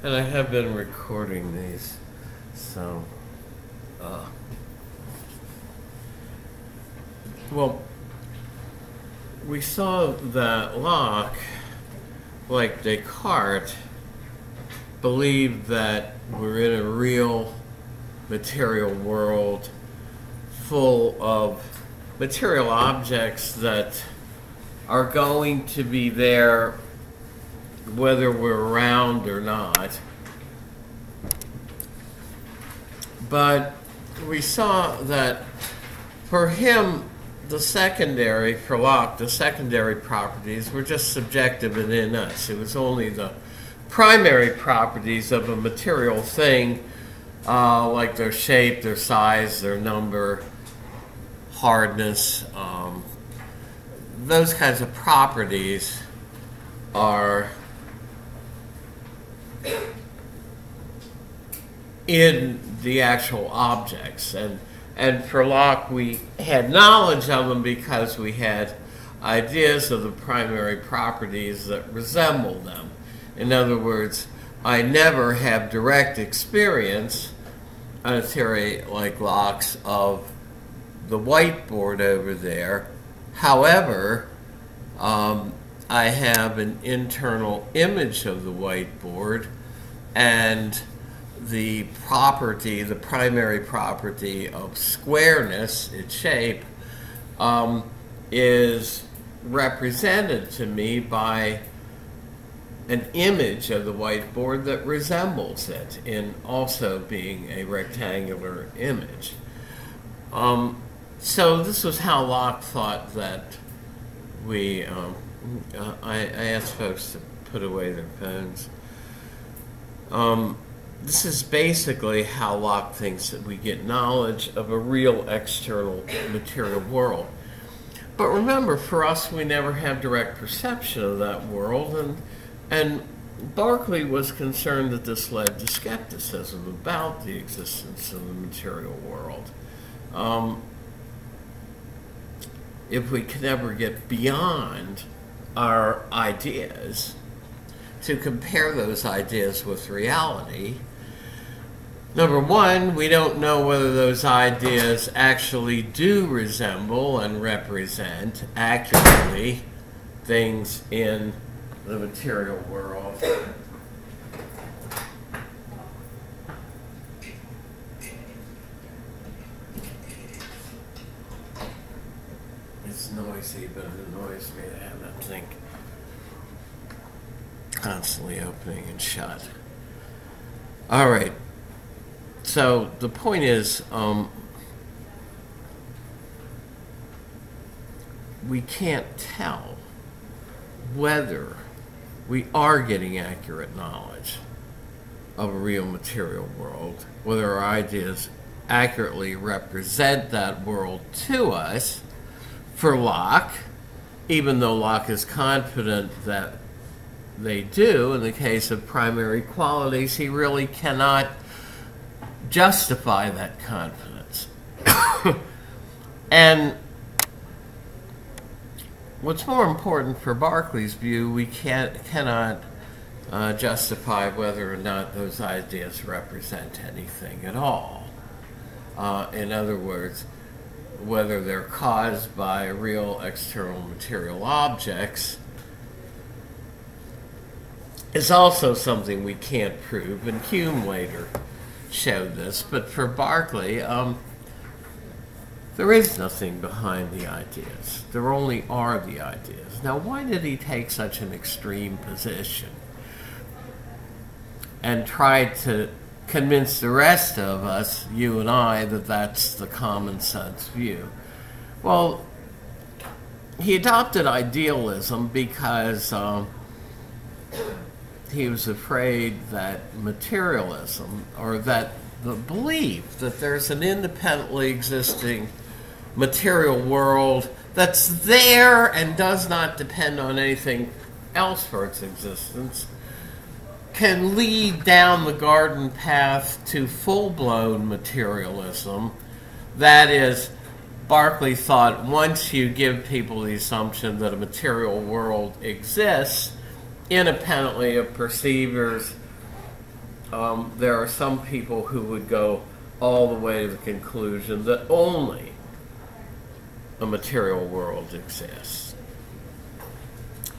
And I have been recording these, so, uh, well, we saw that Locke, like Descartes, believed that we're in a real material world full of material objects that are going to be there whether we're around or not. But we saw that for him, for Locke, the secondary properties were just subjective within us. It was only the primary properties of a material thing, like their shape, their size, their number, hardness, those kinds of properties are in the actual objects. And for Locke, we had knowledge of them because we had ideas of the primary properties that resemble them. In other words, I never have direct experience on a theory like Locke's of the whiteboard over there. However, I have an internal image of the whiteboard, and the primary property of squareness, its shape, is represented to me by an image of the whiteboard that resembles it in also being a rectangular image. So this was how Locke thought that I asked folks to put away their phones. This is basically how Locke thinks that we get knowledge of a real external material world. But remember, for us, we never have direct perception of that world, and Berkeley was concerned that this led to skepticism about the existence of the material world. If we can ever get beyond our ideas to compare those ideas with reality, number one, we don't know whether those ideas actually do resemble and represent accurately things in the material world. It's noisy, but it annoys me to have that thing constantly opening and shut. All right. So the point is, we can't tell whether we are getting accurate knowledge of a real material world, whether our ideas accurately represent that world to us. For Locke, even though Locke is confident that they do, in the case of primary qualities, he really cannot justify that confidence. And what's more important for Berkeley's view, we cannot justify whether or not those ideas represent anything at all. In other words, whether they're caused by real external material objects is also something we can't prove, and Hume later showed this. But for Berkeley, there is nothing behind the ideas. There only are the ideas. Now, why did he take such an extreme position and try to convince the rest of us, you and I, that that's the common sense view? Well, he adopted idealism because he was afraid that materialism, or that the belief that there's an independently existing material world that's there and does not depend on anything else for its existence, can lead down the garden path to full-blown materialism. That is, Berkeley thought once you give people the assumption that a material world exists independently of perceivers there are some people who would go all the way to the conclusion that only a material world exists.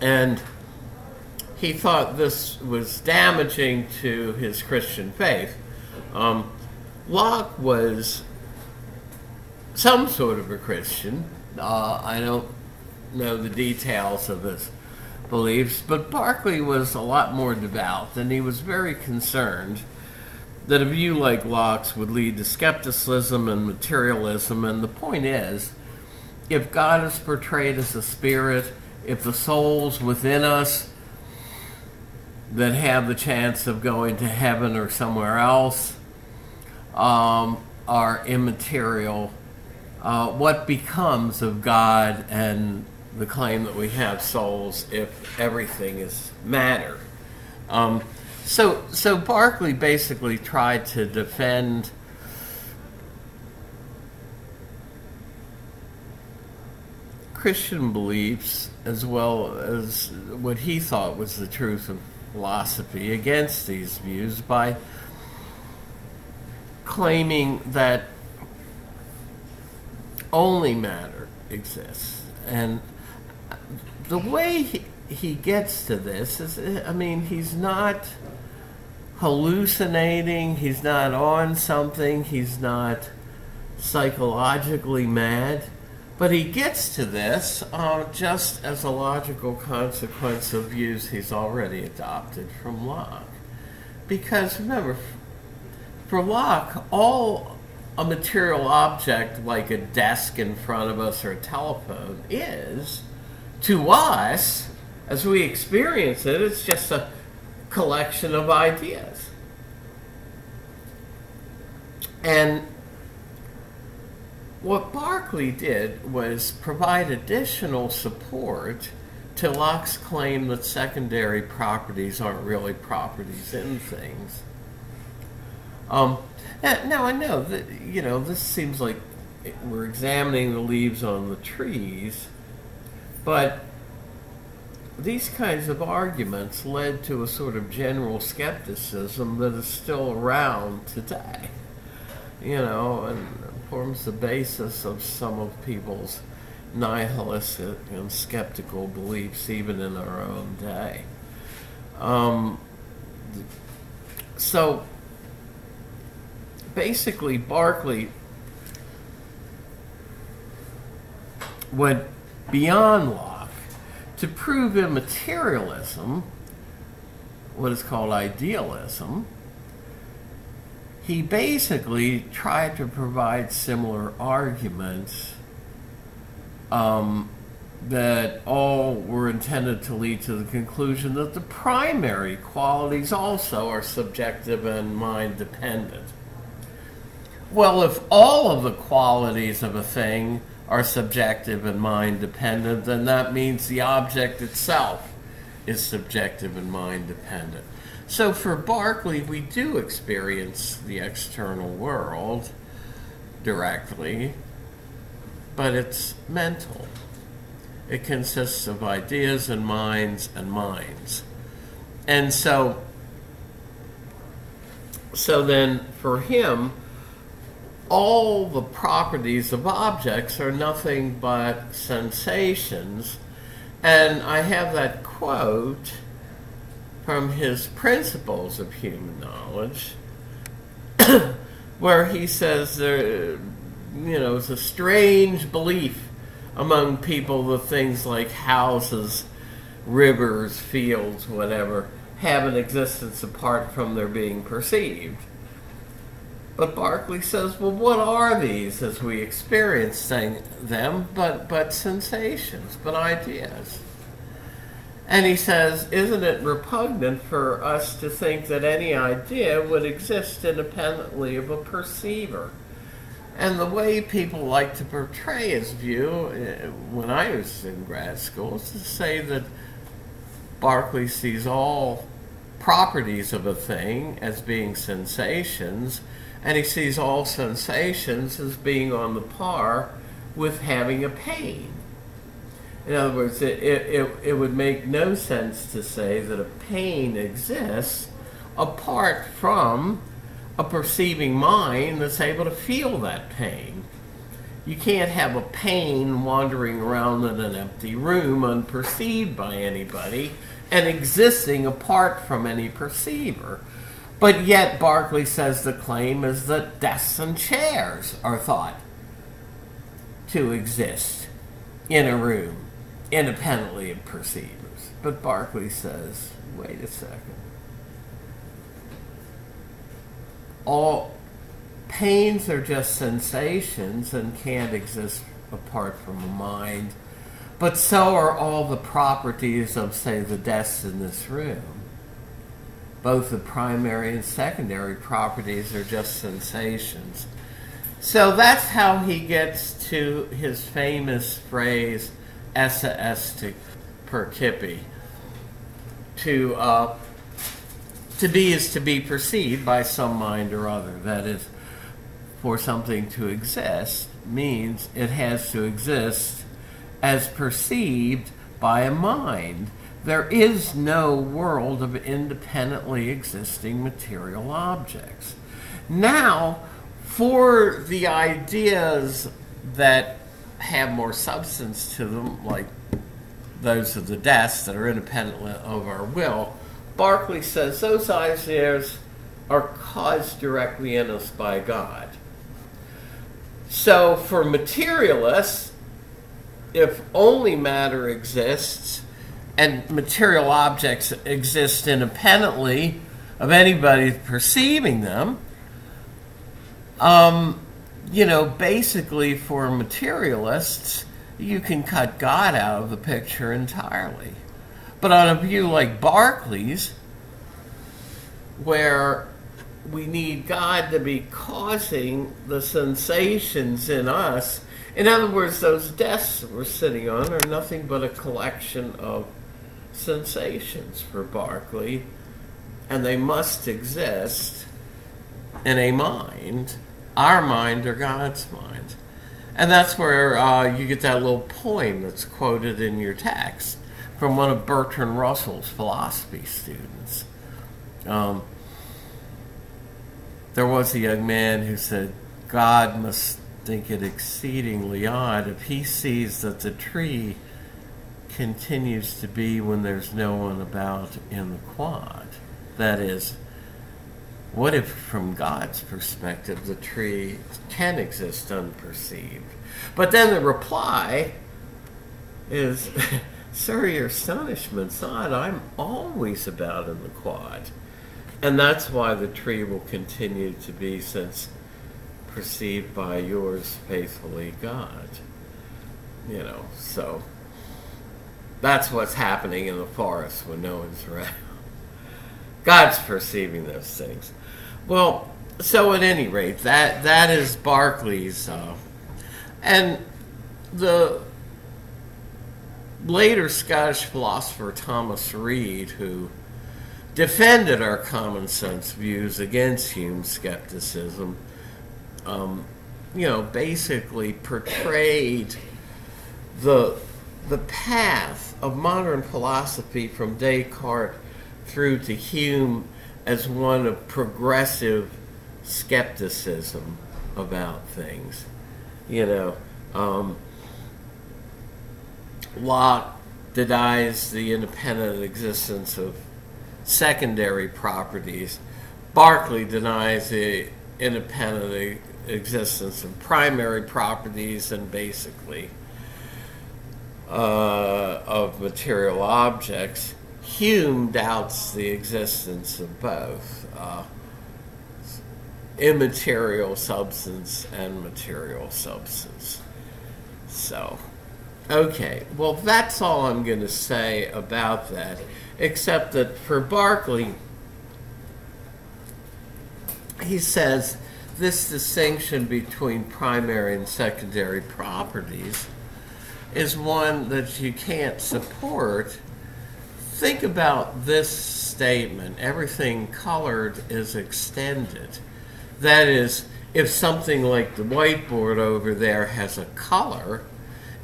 And he thought this was damaging to his Christian faith. Locke was some sort of a Christian. I don't know the details of his beliefs, but Berkeley was a lot more devout, and he was very concerned that a view like Locke's would lead to skepticism and materialism. And the point is, if God is portrayed as a spirit, if the souls within us that have the chance of going to heaven or somewhere else are immaterial, what becomes of God and the claim that we have souls if everything is matter? So Berkeley basically tried to defend Christian beliefs as well as what he thought was the truth of philosophy against these views by claiming that only matter exists. And the way he gets to this is, I mean, he's not hallucinating, he's not on something, he's not psychologically mad, but he gets to this just as a logical consequence of views he's already adopted from Locke. Because remember, for Locke, all a material object like a desk in front of us or a telephone is, to us, as we experience it, it's just a collection of ideas. And what Berkeley did was provide additional support to Locke's claim that secondary properties aren't really properties in things. Now I know that, this seems like we're examining the leaves on the trees, but these kinds of arguments led to a sort of general skepticism that is still around today, and forms the basis of some of people's nihilistic and skeptical beliefs even in our own day. So basically Berkeley went beyond Locke to prove immaterialism, what is called idealism. He basically tried to provide similar arguments that all were intended to lead to the conclusion that the primary qualities also are subjective and mind-dependent. Well, if all of the qualities of a thing are subjective and mind-dependent, then that means the object itself is subjective and mind-dependent. So for Berkeley, we do experience the external world directly, but it's mental. It consists of ideas and minds and minds. And so then for him, all the properties of objects are nothing but sensations. And I have that quote from his Principles of Human Knowledge, where he says it's a strange belief among people that things like houses, rivers, fields, whatever, have an existence apart from their being perceived. But Berkeley says, well, what are these as we experience them but sensations, but ideas? And he says, isn't it repugnant for us to think that any idea would exist independently of a perceiver? And the way people like to portray his view, when I was in grad school, is to say that Berkeley sees all properties of a thing as being sensations, and he sees all sensations as being on the par with having a pain. In other words, it would make no sense to say that a pain exists apart from a perceiving mind that's able to feel that pain. You can't have a pain wandering around in an empty room unperceived by anybody and existing apart from any perceiver. But yet Berkeley says the claim is that desks and chairs are thought to exist in a room independently of perceivers. But Berkeley says, wait a second. All pains are just sensations and can't exist apart from a mind, but so are all the properties of, say, the desks in this room. Both the primary and secondary properties are just sensations. So that's how he gets to his famous phrase, esse est percipi. To be is to be perceived by some mind or other. That is, for something to exist means it has to exist as perceived by a mind. There is no world of independently existing material objects. Now, for the ideas that have more substance to them, like those of the desks that are independent of our will, Berkeley says those ideas are caused directly in us by God. So for materialists, if only matter exists and material objects exist independently of anybody perceiving them, basically for materialists, you can cut God out of the picture entirely. But on a view like Berkeley's, where we need God to be causing the sensations in us, in other words, those desks we're sitting on are nothing but a collection of sensations for Berkeley, and they must exist in a mind, our mind or God's mind. And that's where you get that little poem that's quoted in your text from one of Bertrand Russell's philosophy students. There was a young man who said, God must think it exceedingly odd if he sees that the tree continues to be when there's no one about in the quad. That is, what if from God's perspective the tree can exist unperceived? But then the reply is, sir, your astonishment's odd. I'm always about in the quad. And that's why the tree will continue to be, since perceived by yours faithfully, God. So that's what's happening in the forest when no one's around. God's perceiving those things. Well, so at any rate, that is Berkeley's, and the later Scottish philosopher Thomas Reid, who defended our common sense views against Hume's skepticism, basically portrayed the path of modern philosophy from Descartes through to Hume as one of progressive skepticism about things. Locke denies the independent existence of secondary properties. Berkeley denies the independent existence of primary properties and basically of material objects. Hume doubts the existence of both immaterial substance and material substance. So, okay, well, that's all I'm going to say about that, except that for Berkeley, he says this distinction between primary and secondary properties is one that you can't support. Think about this statement: everything colored is extended. That is, if something like the whiteboard over there has a color,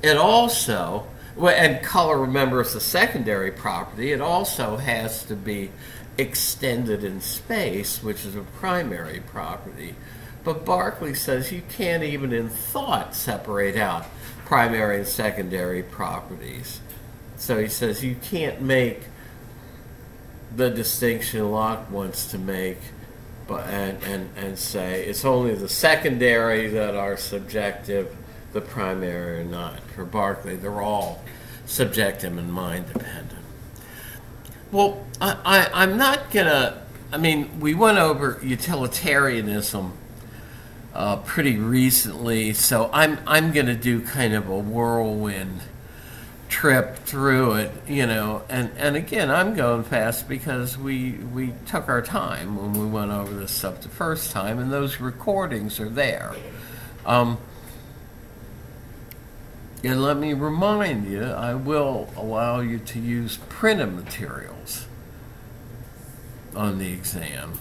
it also, and color, remember, is a secondary property, it also has to be extended in space, which is a primary property. But Berkeley says you can't even in thought separate out primary and secondary properties. So he says you can't make the distinction Locke wants to make, but and say it's only the secondary that are subjective, the primary are not. For Berkeley, they're all subjective and mind dependent. Well, I'm not gonna. I mean, we went over utilitarianism pretty recently, so I'm gonna do kind of a whirlwind trip through it, and again, I'm going fast because we took our time when we went over this stuff the first time, and those recordings are there. And let me remind you, I will allow you to use printed materials on the exam.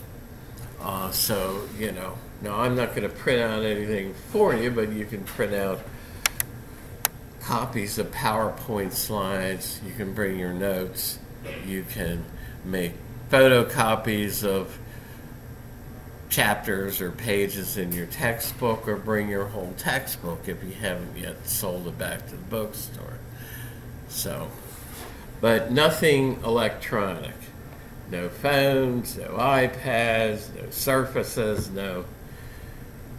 So, now I'm not going to print out anything for you, but you can print out copies of PowerPoint slides. You can bring your notes. You can make photocopies of chapters or pages in your textbook, or bring your whole textbook if you haven't yet sold it back to the bookstore. So, but nothing electronic. No phones, no iPads, no Surfaces, no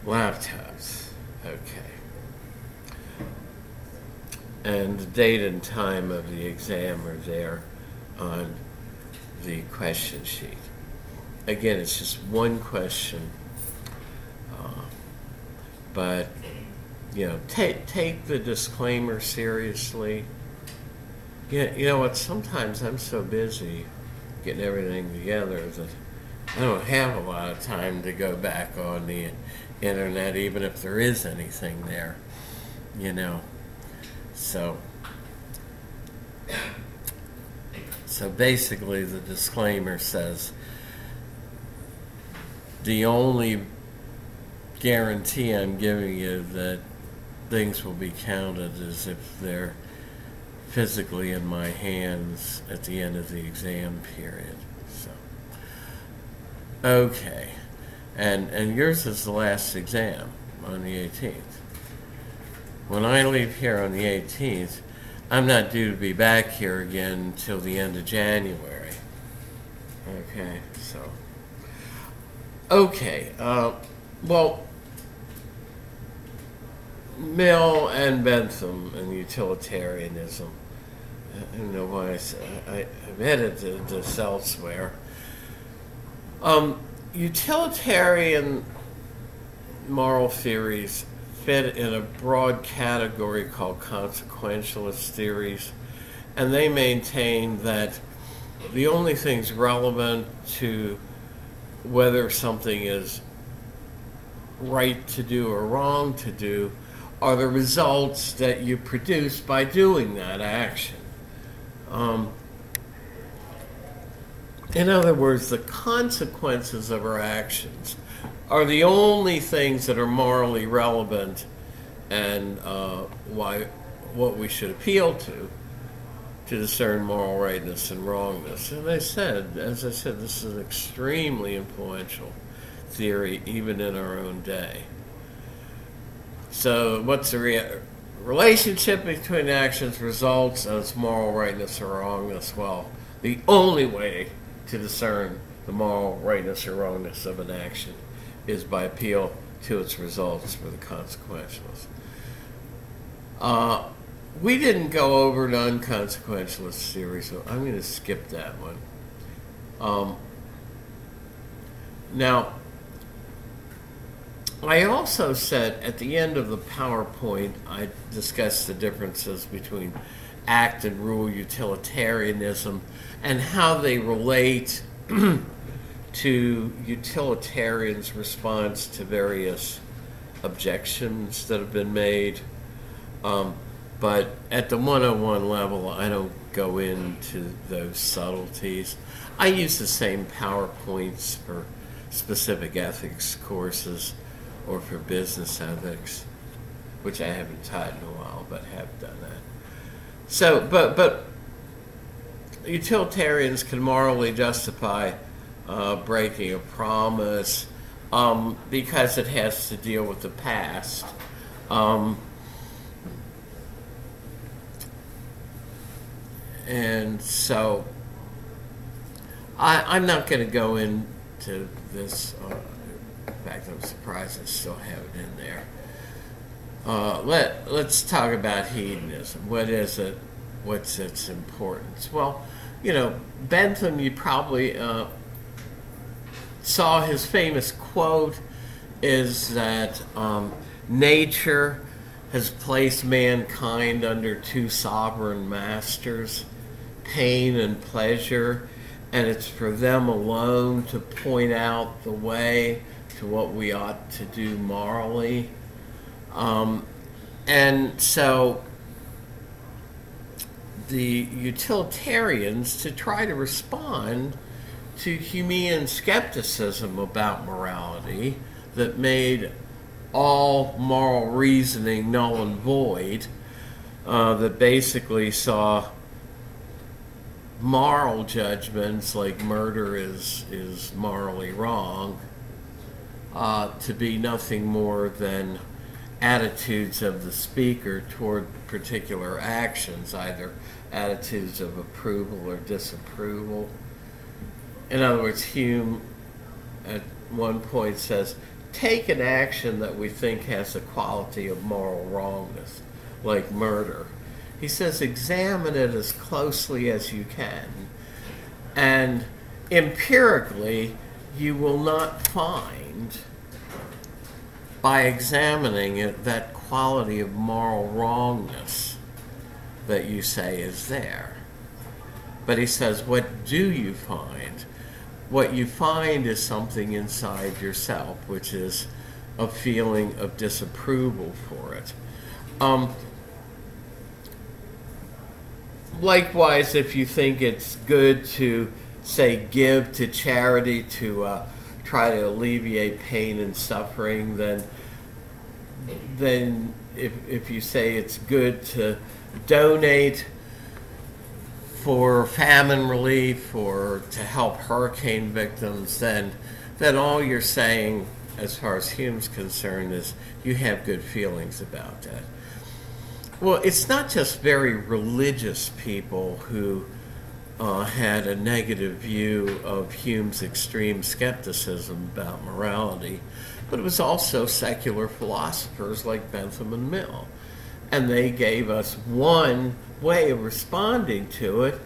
laptops. Okay. And the date and time of the exam are there on the question sheet. Again, it's just one question, but take the disclaimer seriously. You know what? Sometimes I'm so busy getting everything together that I don't have a lot of time to go back on the internet, even if there is anything there. So basically, the disclaimer says the only guarantee I'm giving you that things will be counted is if they're physically in my hands at the end of the exam period. So, okay, and yours is the last exam on the 18th. When I leave here on the 18th, I'm not due to be back here again till the end of January. Okay, so. Okay, well, Mill and Bentham and utilitarianism. I don't know why I've edited this elsewhere. Utilitarian moral theories fit in a broad category called consequentialist theories, and they maintain that the only things relevant to whether something is right to do or wrong to do are the results that you produce by doing that action. In other words, the consequences of our actions are the only things that are morally relevant and what we should appeal to discern moral rightness and wrongness. And as I said, this is an extremely influential theory, even in our own day. So what's the relationship between actions, results, and its moral rightness or wrongness? Well, the only way to discern the moral rightness or wrongness of an action is by appeal to its results for the consequentialists. We didn't go over non-consequentialist theory, so I'm going to skip that one. Now, I also said at the end of the PowerPoint, I discussed the differences between act and rule utilitarianism and how they relate to utilitarians' response to various objections that have been made. But at the 101 level, I don't go into those subtleties. I use the same PowerPoints for specific ethics courses or for business ethics, which I haven't taught in a while, but have done that. So, but utilitarians can morally justify breaking a promise, because it has to deal with the past. And so I'm not going to go into this. In fact, I'm surprised I still have it in there. Let's talk about hedonism. What is it? What's its importance? Well, Bentham, you probably saw his famous quote is that nature has placed mankind under two sovereign masters, pain and pleasure, and it's for them alone to point out the way to what we ought to do morally. And so the utilitarians, to try to respond to Humean skepticism about morality that made all moral reasoning null and void, that basically saw moral judgments like murder is morally wrong, to be nothing more than attitudes of the speaker toward particular actions, either attitudes of approval or disapproval. In other words, Hume at one point says, take an action that we think has the quality of moral wrongness, like murder. He says, examine it as closely as you can, and empirically you will not find, by examining it, that quality of moral wrongness that you say is there. But he says, what do you find? What you find is something inside yourself, which is a feeling of disapproval for it. Likewise, if you think it's good to, say, give to charity to try to alleviate pain and suffering, then if you say it's good to donate for famine relief or to help hurricane victims, then all you're saying, as far as Hume's concerned, is you have good feelings about that. Well, it's not just very religious people who had a negative view of Hume's extreme skepticism about morality, but it was also secular philosophers like Bentham and Mill. And they gave us one way of responding to it,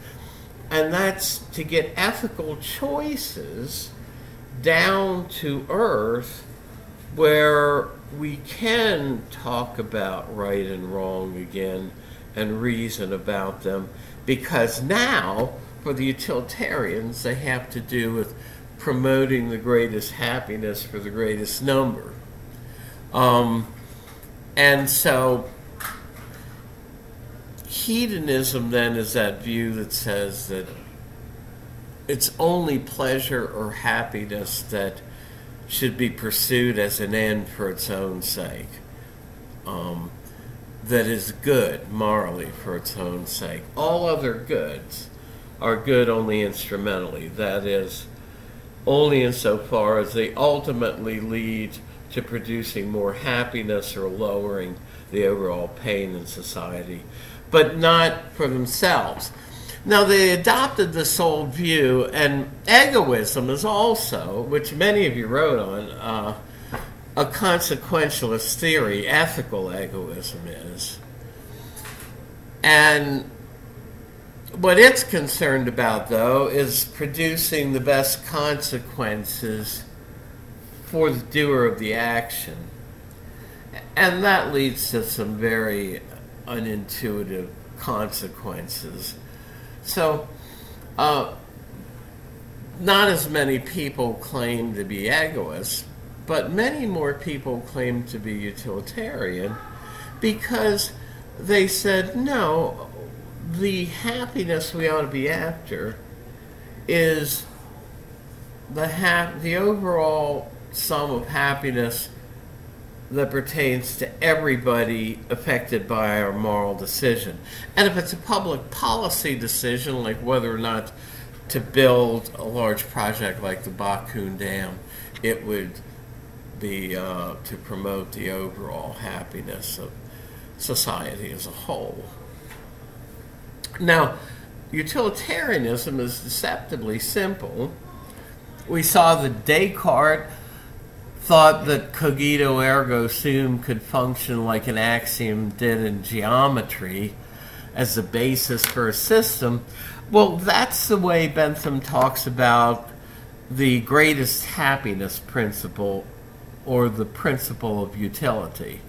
and that's to get ethical choices down to earth where we can talk about right and wrong again and reason about them, because now, for the utilitarians, they have to do with promoting the greatest happiness for the greatest number. And so hedonism then is that view that says that it's only pleasure or happiness that should be pursued as an end for its own sake, that is good morally for its own sake. All other goods are good only instrumentally, that is, only insofar as they ultimately lead to producing more happiness or lowering the overall pain in society, but not for themselves. Now, they adopted this old view, and egoism is also, which many of you wrote on, a consequentialist theory. Ethical egoism is. And what it's concerned about, though, is producing the best consequences for the doer of the action. And that leads to some very unintuitive consequences. So, not as many people claim to be egoists, but many more people claim to be utilitarian, because they said, no, the happiness we ought to be after is the overall sum of happiness that pertains to everybody affected by our moral decision. And if it's a public policy decision, like whether or not to build a large project like the Bakun Dam, it would be to promote the overall happiness of society as a whole. Now, utilitarianism is deceptively simple. We saw that Descartes thought that cogito ergo sum could function like an axiom did in geometry as the basis for a system. Well, that's the way Bentham talks about the greatest happiness principle, or the principle of utility.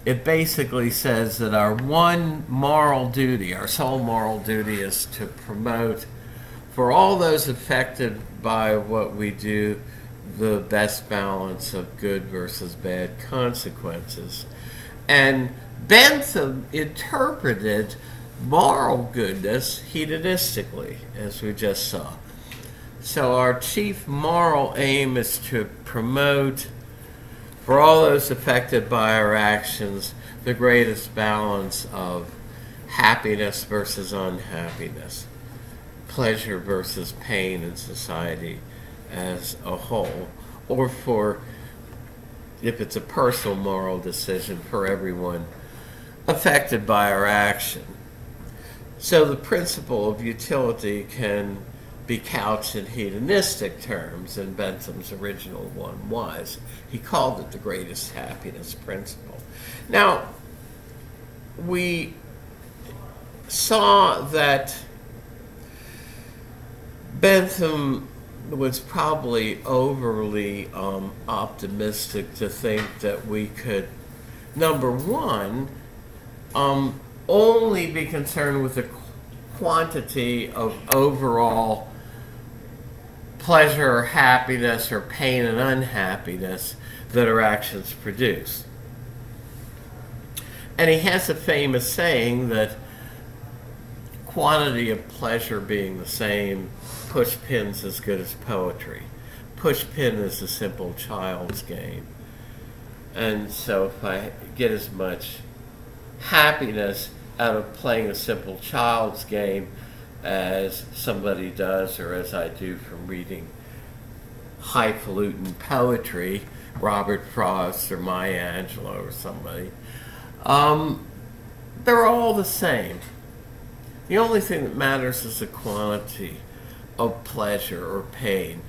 It basically says that our one moral duty, our sole moral duty, is to promote, for all those affected by what we do, the best balance of good versus bad consequences. And Bentham interpreted moral goodness hedonistically, as we just saw. So our chief moral aim is to promote, for all those affected by our actions, the greatest balance of happiness versus unhappiness, pleasure versus pain in society as a whole, or for, if it's a personal moral decision, for everyone affected by our action. So the principle of utility can be couched in hedonistic terms, and Bentham's original one was. He called it the greatest happiness principle. Now, we saw that Bentham was probably overly optimistic to think that we could, number one, only be concerned with the quantity of overall pleasure or happiness or pain and unhappiness that our actions produce. And he has a famous saying that quantity of pleasure being the same, push pin's as good as poetry. Push pin is a simple child's game. And so if I get as much happiness out of playing a simple child's game as somebody does, or as I do from reading highfalutin poetry, Robert Frost or Maya Angelou or somebody, they're all the same. The only thing that matters is the quantity of pleasure or pain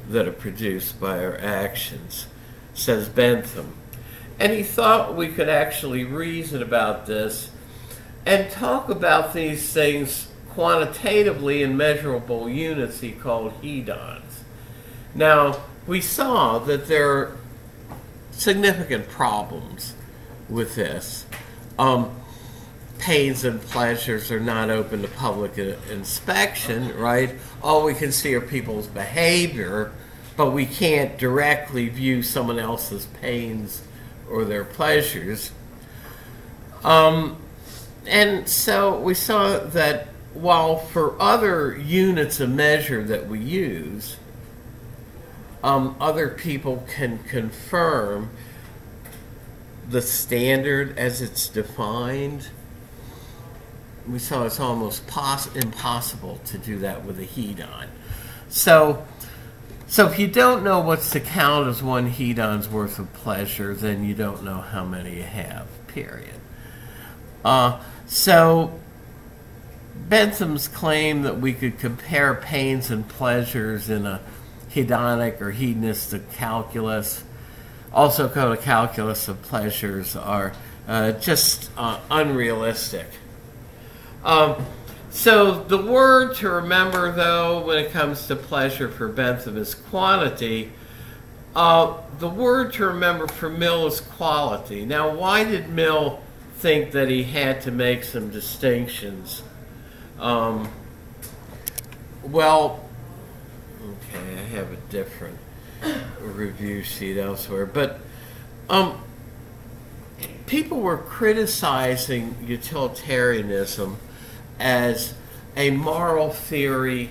that are produced by our actions, says Bentham. And he thought we could actually reason about this and talk about these things quantitatively in measurable units he called hedons. Now, we saw that there are significant problems with this. Pains and pleasures are not open to public inspection, right? All we can see are people's behavior, but we can't directly view someone else's pains or their pleasures. And so we saw that while for other units of measure that we use, other people can confirm the standard as it's defined, we saw it's almost impossible to do that with a hedon. So if you don't know what's to count as one hedon's worth of pleasure, then you don't know how many you have, period. So Bentham's claim that we could compare pains and pleasures in a hedonic or hedonistic calculus, also called a calculus of pleasures, are just unrealistic. So the word to remember, though, when it comes to pleasure for Bentham is quantity. The word to remember for Mill is quality. Now, why did Mill think that he had to make some distinctions? Well, okay, I have a different review sheet elsewhere, but people were criticizing utilitarianism as a moral theory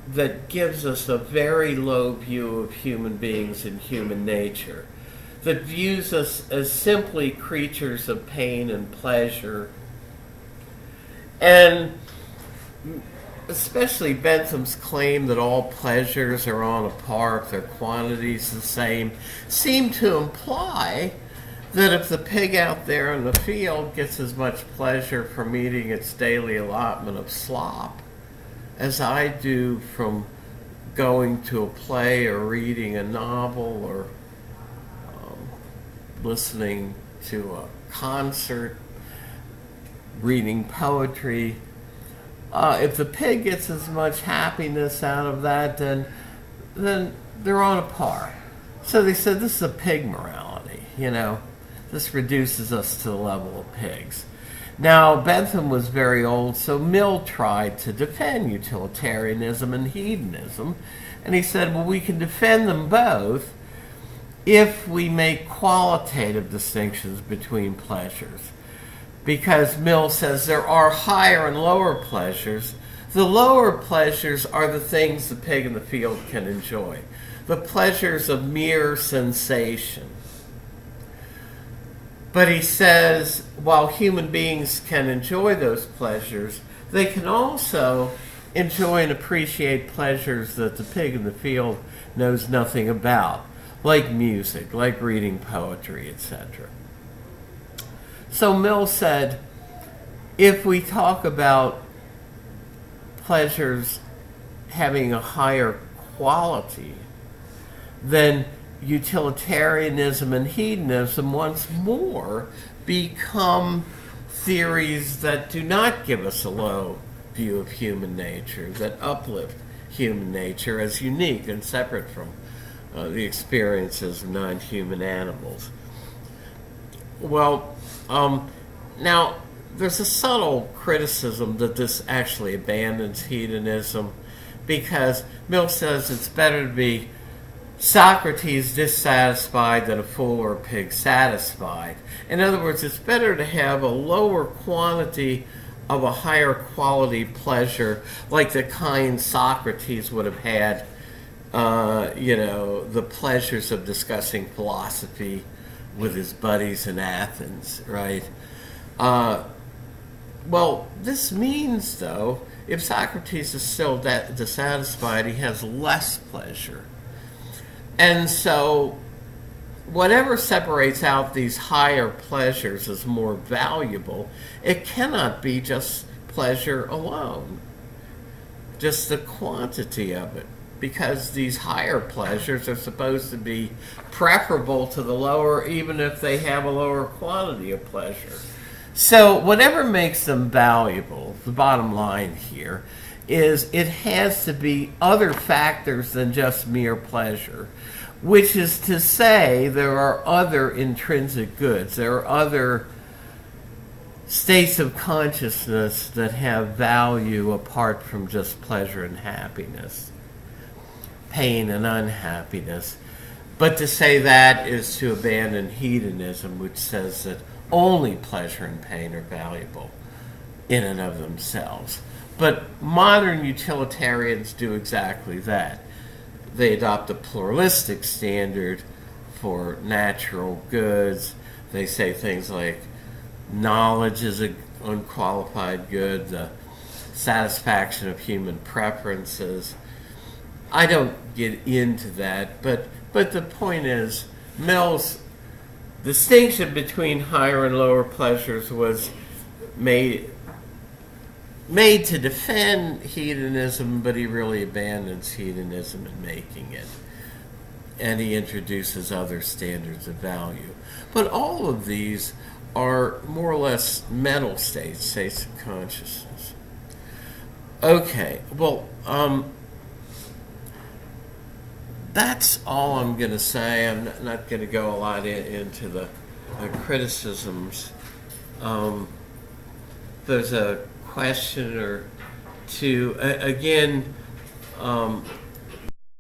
that gives us a very low view of human beings and human nature, that views us as simply creatures of pain and pleasure. And especially Bentham's claim that all pleasures are on a par, if their quantity's the same, seem to imply that if the pig out there in the field gets as much pleasure from eating its daily allotment of slop as I do from going to a play or reading a novel or listening to a concert, reading poetry, if the pig gets as much happiness out of that, then they're on a par. So they said this is a pig morality, you know. This reduces us to the level of pigs. Now, Bentham was very old, so Mill tried to defend utilitarianism and hedonism, and he said, well, we can defend them both if we make qualitative distinctions between pleasures. Because Mill says there are higher and lower pleasures. The lower pleasures are the things the pig in the field can enjoy. The pleasures of mere sensation. But he says, while human beings can enjoy those pleasures, they can also enjoy and appreciate pleasures that the pig in the field knows nothing about, like music, like reading poetry, etc. So Mill said, if we talk about pleasures having a higher quality, then utilitarianism and hedonism once more become theories that do not give us a low view of human nature, that uplift human nature as unique and separate from the experiences of non-human animals. Well, now, there's a subtle criticism that this actually abandons hedonism, because Mill says it's better to be Socrates dissatisfied than a fool or a pig satisfied. In other words, it's better to have a lower quantity of a higher quality pleasure, like the kind Socrates would have had, the pleasures of discussing philosophy with his buddies in Athens, right? Well, this means, though, if Socrates is still dissatisfied, he has less pleasure. And so, whatever separates out these higher pleasures as more valuable, it cannot be just pleasure alone, just the quantity of it. Because these higher pleasures are supposed to be preferable to the lower, even if they have a lower quantity of pleasure. So whatever makes them valuable, the bottom line here, is it has to be other factors than just mere pleasure, which is to say there are other intrinsic goods, there are other states of consciousness that have value apart from just pleasure and happiness, pain and unhappiness. But to say that is to abandon hedonism, which says that only pleasure and pain are valuable in and of themselves. But modern utilitarians do exactly that. They adopt a pluralistic standard for natural goods. They say things like knowledge is an unqualified good, the satisfaction of human preferences. I don't get into that, but the point is, Mill's distinction between higher and lower pleasures was made to defend hedonism, but he really abandons hedonism in making it. And he introduces other standards of value. But all of these are more or less mental states of consciousness. Okay, well, that's all I'm going to say. I'm not going to go a lot into the criticisms. There's a question or two. Again,